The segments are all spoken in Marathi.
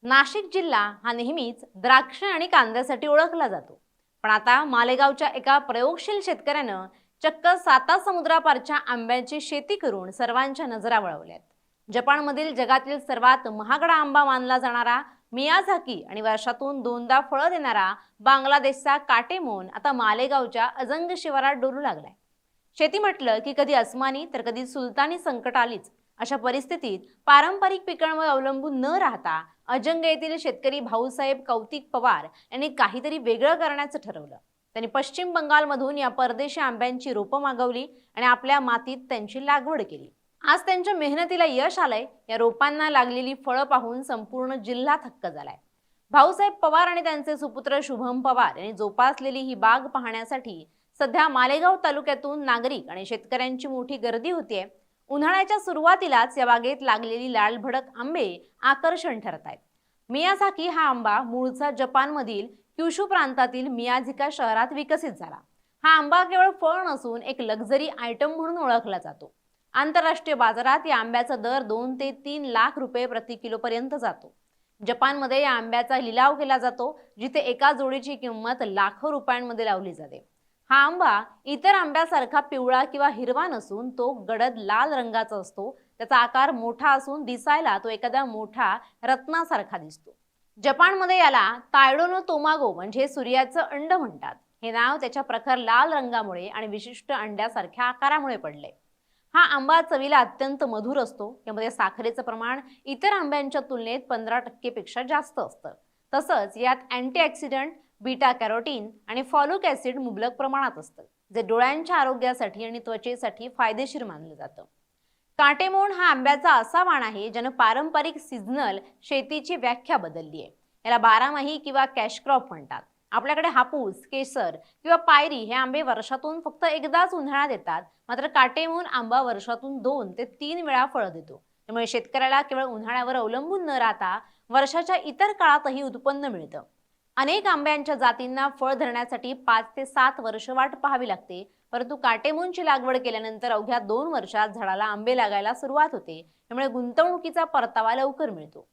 नाशिक जिल्हा हा नेहमीच द्राक्ष आणि कांद्यासाठी ओळखला जातो। पण आता मालेगावच्या एका प्रयोगशील शेतकऱ्यानं चक्क साता समुद्रापारच्या आंब्याची शेती करून सर्वांच्या नजरा वळवल्यात। जपानमधील जगातील सर्वात महागडा आंबा मानला जाणारा मियाझाकी आणि वर्षातून दोनदा फळं देणारा बांगलादेशचा काटेमोन आता मालेगावच्या अजंग शिवारात डोलू लागलाय। शेती म्हटलं की कधी अस्मानी तर कधी सुलतानी संकट आलीच। अशा परिस्थितीत पारंपरिक पिकांवर अवलंबून न राहता अजंग येथील शेतकरी भाऊसाहेब कौतिक पवार यांनी काहीतरी वेगळं करण्याचं ठरवलं। त्यांनी पश्चिम बंगालमधून या परदेशी आंब्यांची रोपं मागवली आणि आपल्या मातीत त्यांची लागवड केली। आज त्यांच्या मेहनतीला यश आलंय। या रोपांना लागलेली फळं पाहून संपूर्ण जिल्हा थक्क झालाय। भाऊसाहेब पवार आणि त्यांचे सुपुत्र शुभम पवार यांनी जोपासलेली ही बाग पाहण्यासाठी सध्या मालेगाव तालुक्यातून नागरिक आणि शेतकऱ्यांची मोठी गर्दी होतीये। उन्हाळ्याच्या सुरुवातीलाच या बागेत लागलेली लालभडक आंबे आकर्षण ठरत आहेत। मियाझाकी हा आंबा मूळचा जपानमधील क्युशू प्रांतातील मियाझिका शहरात विकसित झाला। हा आंबा केवळ फळ नसून एक लक्झरी आयटम म्हणून ओळखला जातो। आंतरराष्ट्रीय बाजारात या आंब्याचा दर 2 ते 3 लाख रुपये प्रति किलो पर्यंत जातो। जपानमध्ये या आंब्याचा लिलाव केला जातो, जिथे एका जोडीची किंमत लाखो रुपयांमध्ये लावली जाते। हा आंबा इतर आंब्यासारखा पिवळा किंवा हिरवा नसून तो गडद लाल रंगाचा असतो। त्याचा आकार मोठा असून दिसायला तो एखाद्या मोठ्या रत्नासारखा दिसतो। जपानमध्ये याला तायडो तोमागो म्हणजे सूर्याचं अंड म्हणतात। हे नाव त्याच्या प्रखर लाल रंगामुळे आणि विशिष्ट अंड्यासारख्या आकारामुळे पडले। हा आंबा चवीला अत्यंत मधुर असतो। यामध्ये साखरेचं प्रमाण इतर आंब्यांच्या तुलनेत 15% पेक्षा जास्त असतं। तसंच यात अँटीऑक्सिडंट, बीटा कॅरोटीन आणि फॉलिक ऍसिड मुबलक प्रमाणात असतं, जे डोळ्यांच्या आरोग्यासाठी आणि त्वचेसाठी फायदेशीर मानलं जातं। काटेमोन हा आंब्याचा असा वाण आहे ज्यानं पारंपरिक सीझनल शेतीची व्याख्या बदलली आहे। याला बारामाही किंवा कॅश क्रॉप म्हणतात। आपल्याकडे हापूस, केसर किंवा पायरी हे आंबे वर्षातून फक्त एकदाच उन्हाळ्यात येतात, मात्र काटेमोन आंबा वर्षातून 2 ते 3 वेळा फळं देतो। त्यामुळे शेतकऱ्याला केवळ उन्हाळ्यावर अवलंबून न राहता वर्षाच्या इतर काळातही उत्पन्न मिळतं। अनेक आंब्यांच्या जातींना फळ धरण्यासाठी 5 ते 7 वर्ष वाट पाहावी लागते, परंतु काटेमोनची लागवड केल्यानंतर अवघ्या 2 वर्षात झाडाला आंबे लागायला सुरुवात होते। त्यामुळे गुंतवणुकीचा परतावा लवकर मिळतो।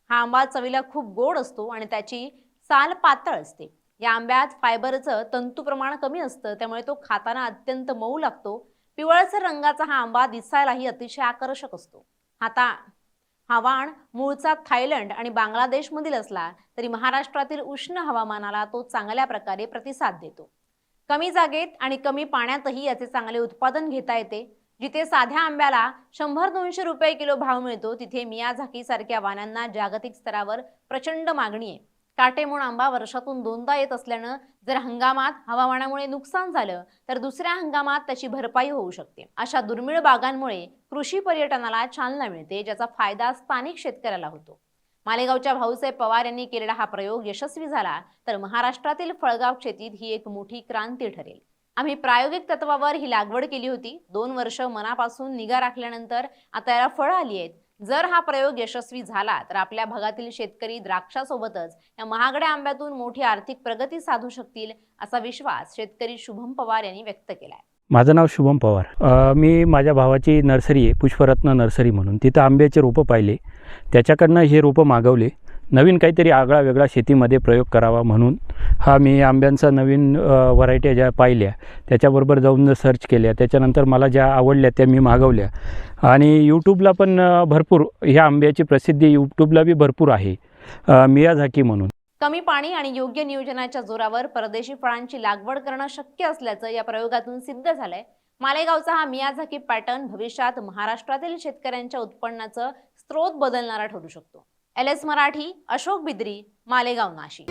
हा आंबा चवीला खूप गोड असतो आणि त्याची साल पातळ असते। या आंब्यात फायबरचं तंतू प्रमाण कमी असतं, त्यामुळे तो खाताना अत्यंत मऊ लागतो। पिवळसर रंगाचा हा आंबा दिसायलाही अतिशय आकर्षक असतो। हा वाण मूळचा थायलंड आणि बांगलादेशमधील असला तरी महाराष्ट्रातील उष्ण हवामानाला तो चांगल्या प्रकारे प्रतिसाद देतो। कमी जागेत आणि कमी पाण्यातही याचे चांगले उत्पादन घेता येते। जिथे साध्या आंब्याला 100-200 रुपये किलो भाव मिळतो, तिथे मियाझाकी सारख्या वाणांना जागतिक स्तरावर प्रचंड मागणी आहे। काटेमोन आंबा वर्षातून 2दा येत असल्यानं जर हंगामात हवामानामुळे नुकसान झालं तर दुसऱ्या हंगामात त्याची भरपाई होऊ शकते। अशा दुर्मिळ बागांमुळे कृषी पर्यटनाला चालना मिळते, ज्याचा फायदा स्थानिक शेतकऱ्याला होतो। मालेगावच्या भाऊसाहेब पवार यांनी केलेला हा प्रयोग यशस्वी झाला तर महाराष्ट्रातील फळगाव शेतीत ही एक मोठी क्रांती ठरेल। आम्ही प्रायोगिक तत्वावर ही लागवड केली होती। 2 वर्ष मनापासून निगा राखल्यानंतर आता याला फळं आली आहेत। जर हा प्रयोग यशस्वी झाला तर आपल्या भागातील शेतकरी द्राक्षासोबतच या महागड्या आंब्यातून मोठी आर्थिक प्रगती साधू शकतील, असा विश्वास शेतकरी शुभम पवार यांनी व्यक्त केलाय। माझं नाव शुभम पवार। मी माझ्या भावाची नर्सरी आहे, पुष्परत्न नर्सरी म्हणून। तिथं आंब्याचे रोपं पाहिले, त्याच्याकडनं हे रोपं मागवले। नवीन काहीतरी आगळा वेगळा शेतीमध्ये प्रयोग करावा म्हणून मी आंब्यांचा नवीन व्हरायटी ज्या पाहिल्या त्याच्याबरोबर जाऊन सर्च केल्या। त्याच्यानंतर मला ज्या आवडल्या त्या मी मागवल्या आणि यूट्यूबला पण भरपूर ह्या आंब्याची प्रसिद्धी यूट्यूबला बी भरपूर आहे, मियाझाकी म्हणून। कमी पाणी आणि योग्य नियोजनाच्या जोरावर परदेशी फळांची लागवड करणं शक्य असल्याचं या प्रयोगातून सिद्ध झालंय। मालेगावचा हा मियाझाकी पॅटर्न भविष्यात महाराष्ट्रातील शेतकऱ्यांच्या उत्पन्नाचं स्रोत बदलणारा ठरू शकतो। LS मराठी, अशोक बिद्री, मालेगाव, नाशिक।